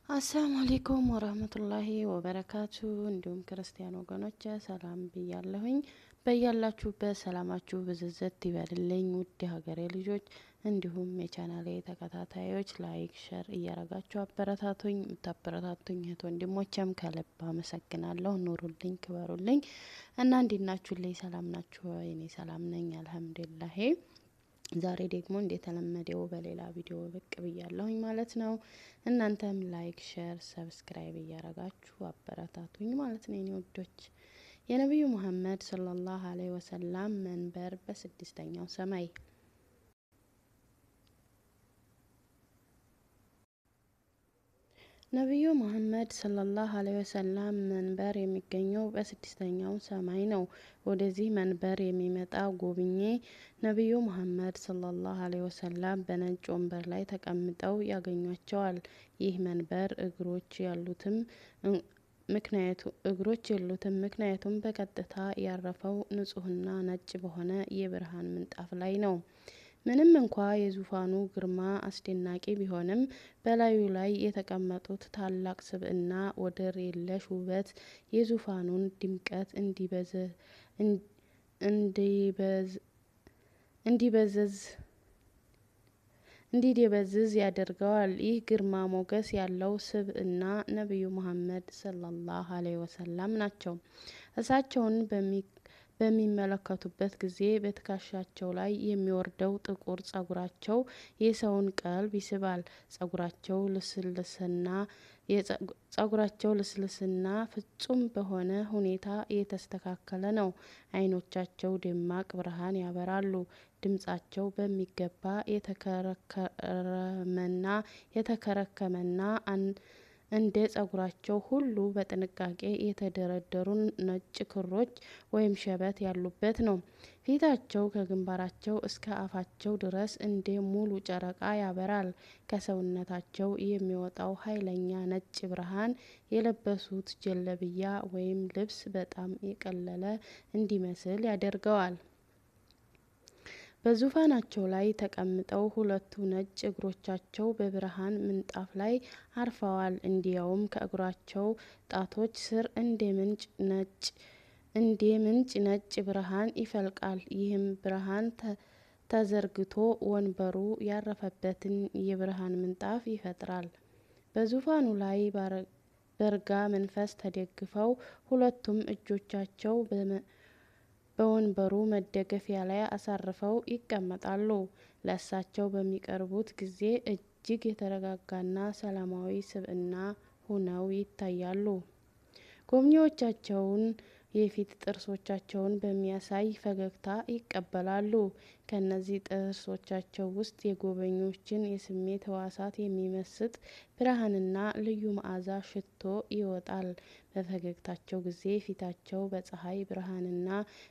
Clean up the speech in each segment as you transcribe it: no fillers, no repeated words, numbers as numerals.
አሰላሙ አለይኩም ወራህመቱላሂ ወበረካቱ። እንዲሁም ክርስቲያን ወገኖች ሰላም ብያለሁኝ። በያላችሁበት ሰላማችሁ ብዝዝት ይበልልኝ። ውድ ሀገሬ ልጆች እንዲሁም የቻናሌ ተከታታዮች ላይክ ሸር እያረጋችሁ አበረታቱኝ። የምታበረታቱኝ እህት ወንድሞቼም ከልብ አመሰግናለሁ። ኑሩልኝ፣ ክበሩልኝ እና እንዴት ናችሁልኝ? ሰላም ናችሁ? እኔ ሰላም ነኝ አልሐምዱሊላህ። ዛሬ ደግሞ እንደተለመደው በሌላ ቪዲዮ ብቅ ብያለሁኝ ማለት ነው። እናንተም ላይክ ሼር ሰብስክራይብ እያረጋችሁ አበረታቱኝ ማለት ነው የኔ ውዶች። የነብዩ መሐመድ ሰለላሁ ዐለይሂ ወሰለም መንበር በስድስተኛው ሰማይ። ነብዩ መሐመድ ሰለላሁ ዐለይሂ ወሰለም መንበር የሚገኘው በስድስተኛው ሰማይ ነው። ወደዚህ መንበር የሚመጣ ጎብኚ ነብዩ መሐመድ ሰለላሁ ዐለይሂ ወሰለም በነጭ ወንበር ላይ ተቀምጠው ያገኟቸዋል። ይህ መንበር እግሮች የሉትም፣ ምክንያቱም በቀጥታ ያረፈው ንጹህና ነጭ በሆነ የብርሃን ምንጣፍ ላይ ነው። ምንም እንኳ የዙፋኑ ግርማ አስደናቂ ቢሆንም በላዩ ላይ የተቀመጡት ታላቅ ስብዕና ወደር የለሽ ውበት የዙፋኑን ድምቀት እንዲደበዝዝ ያደርገዋል። ይህ ግርማ ሞገስ ያለው ስብዕና ነብዩ መሐመድ ሰለላሁ ዐለይሂ ወሰለም ናቸው። እሳቸውን በሚመለከቱበት ጊዜ በትከሻቸው ላይ የሚወርደው ጥቁር ጸጉራቸው የሰውን ቀልብ ይስባል። ጸጉራቸው ልስልስና ፍጹም በሆነ ሁኔታ የተስተካከለ ነው። አይኖቻቸው ደማቅ ብርሃን ያበራሉ። ድምጻቸው በሚገባ የተከረከመና እንደ ጸጉራቸው ሁሉ በጥንቃቄ የተደረደሩ ነጭ ክሮች ወይም ሸበት ያሉበት ነው። ፊታቸው ከግንባራቸው እስከ አፋቸው ድረስ እንደ ሙሉ ጨረቃ ያበራል። ከሰውነታቸው የሚወጣው ኃይለኛ ነጭ ብርሃን የለበሱት ጀለብያ ወይም ልብስ በጣም የቀለለ እንዲመስል ያደርገዋል። በዙፋናቸው ላይ ተቀምጠው ሁለቱ ነጭ እግሮቻቸው በብርሃን ምንጣፍ ላይ አርፈዋል። እንዲያውም ከእግሮቻቸው ጣቶች ስር እንደ ምንጭ ነጭ ብርሃን ይፈልቃል። ይህም ብርሃን ተዘርግቶ ወንበሩ ያረፈበትን የብርሃን ምንጣፍ ይፈጥራል። በዙፋኑ ላይ በረጋ መንፈስ ተደግፈው ሁለቱም እጆቻቸው በወንበሩ መደገፊያ ላይ አሳርፈው ይቀመጣሉ። ለእሳቸው በሚቀርቡት ጊዜ እጅግ የተረጋጋና ሰላማዊ ስብዕና ሆነው ይታያሉ። ጎብኚዎቻቸውን የፊት ጥርሶቻቸውን በሚያሳይ ፈገግታ ይቀበላሉ። ከነዚህ ጥርሶቻቸው ውስጥ የጎብኚዎችን የስሜት ሕዋሳት የሚመስጥ ብርሃንና ልዩ መዓዛ ሽቶ ይወጣል። በፈገግታቸው ጊዜ ፊታቸው በፀሐይ ብርሃንና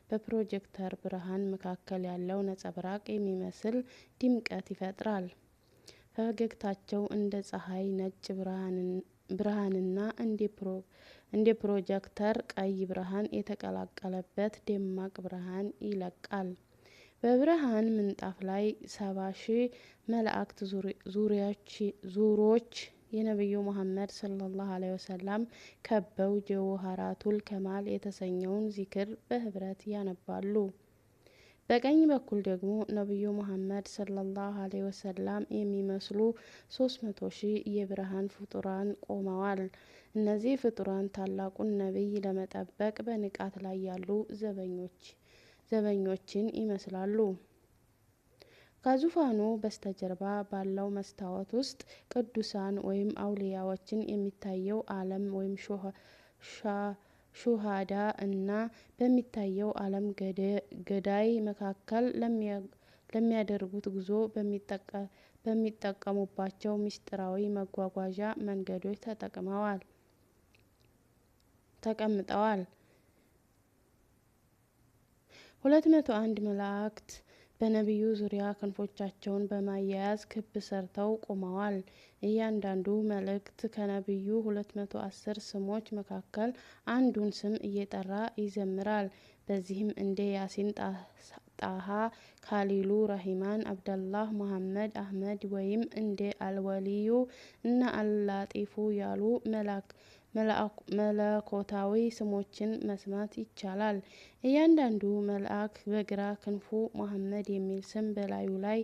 በፕሮጀክተር ብርሃን መካከል ያለው ነጸብራቅ የሚመስል ድምቀት ይፈጥራል። ፈገግታቸው እንደ ፀሐይ ነጭ ብርሃንና እንደ ፕሮጀክተር ቀይ ብርሃን የተቀላቀለበት ደማቅ ብርሃን ይለቃል። በብርሃን ምንጣፍ ላይ 70,000 መላእክት ዙሮች የነብዩ መሐመድ ሰለላሁ ዐለይሂ ወሰለም ከበው ጀውሃራቱል ከማል የተሰኘውን ዚክር በህብረት ያነባሉ። በቀኝ በኩል ደግሞ ነብዩ መሐመድ ሰለላሁ ዐለይሂ ወሰለም የሚመስሉ 300,000 የብርሃን ፍጡራን ቆመዋል። እነዚህ ፍጡራን ታላቁን ነብይ ለመጠበቅ በንቃት ላይ ያሉ ዘበኞችን ይመስላሉ። ከዙፋኑ በስተጀርባ ባለው መስታወት ውስጥ ቅዱሳን ወይም አውሊያዎችን የሚታየው ዓለም ወይም ሹሃዳ እና በሚታየው ዓለም ገዳይ መካከል ለሚያደርጉት ጉዞ በሚጠቀሙባቸው ምስጢራዊ መጓጓዣ መንገዶች ተቀምጠዋል። 201 መላእክት በነብዩ ዙሪያ ክንፎቻቸውን በማያያዝ ክብ ሰርተው ቆመዋል። እያንዳንዱ መላእክት ከነብዩ 210 ስሞች መካከል አንዱን ስም እየጠራ ይዘምራል። በዚህም እንደ ያሲን፣ ጣሃ፣ ካሊሉ፣ ረሂማን፣ አብደላህ፣ መሐመድ፣ አህመድ ወይም እንደ አልወሊዩ እና አልላጢፉ ያሉ መለኮታዊ ስሞችን መስማት ይቻላል። እያንዳንዱ መልአክ በግራ ክንፉ መሐመድ የሚል ስም በላዩ ላይ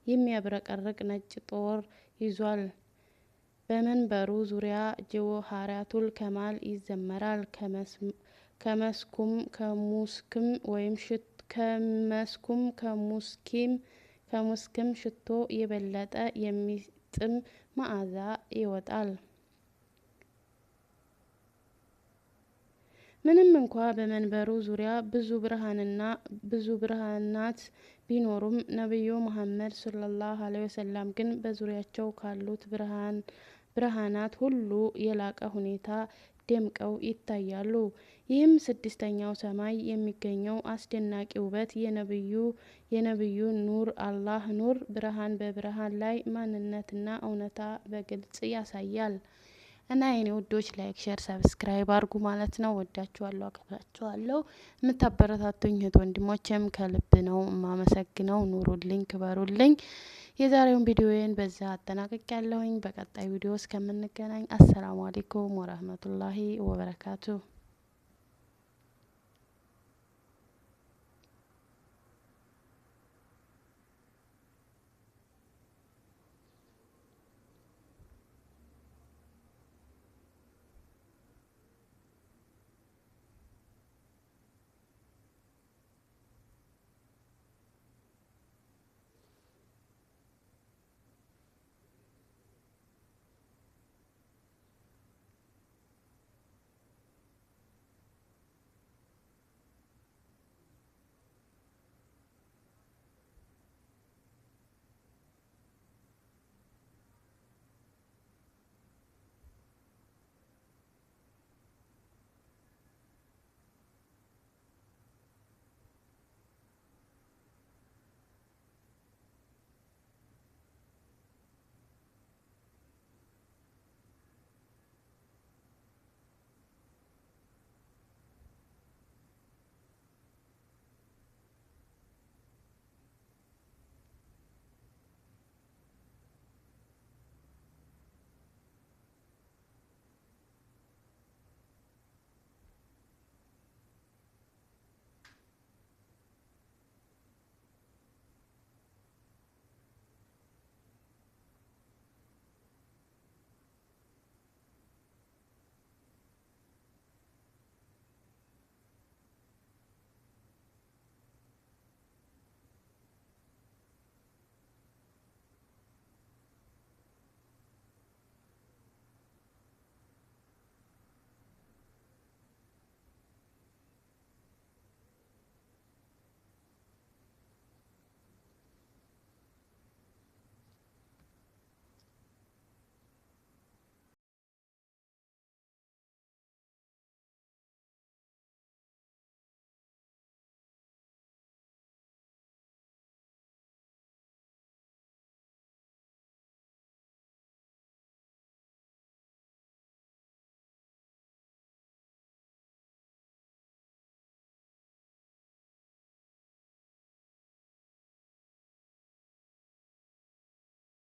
የሚያብረቀርቅ ነጭ ጦር ይዟል። በመንበሩ ዙሪያ ጀዋሃራቱል ከማል ይዘመራል። ከሙስክም ሽቶ የበለጠ የሚጥም መዓዛ ይወጣል። ምንም እንኳ በመንበሩ ዙሪያ ብዙ ብርሃናት ቢኖሩም ነብዩ መሐመድ ሰለላሁ ዐለይሂ ወሰለም ግን በዙሪያቸው ካሉት ብርሃናት ሁሉ የላቀ ሁኔታ ደምቀው ይታያሉ። ይህም ስድስተኛው ሰማይ የሚገኘው አስደናቂ ውበት የነብዩ ኑር አላህ ኑር ብርሃን በብርሃን ላይ ማንነትና እውነታ በግልጽ ያሳያል። እና የኔ ውዶች ላይክ፣ ሼር፣ ሰብስክራይብ አድርጉ ማለት ነው። ወዳችኋለሁ፣ አከብራችኋለሁ። የምታበረታቱኝ እህት ወንድሞቼም ከልብ ነው የማመሰግነው። ኑሩልኝ፣ ክበሩልኝ። የዛሬውን ቪዲዮዬን በዛ አጠናቅቄያለሁኝ። በቀጣይ ቪዲዮ እስከምንገናኝ አሰላሙ አለይኩም ወራህመቱላሂ ወበረካቱ።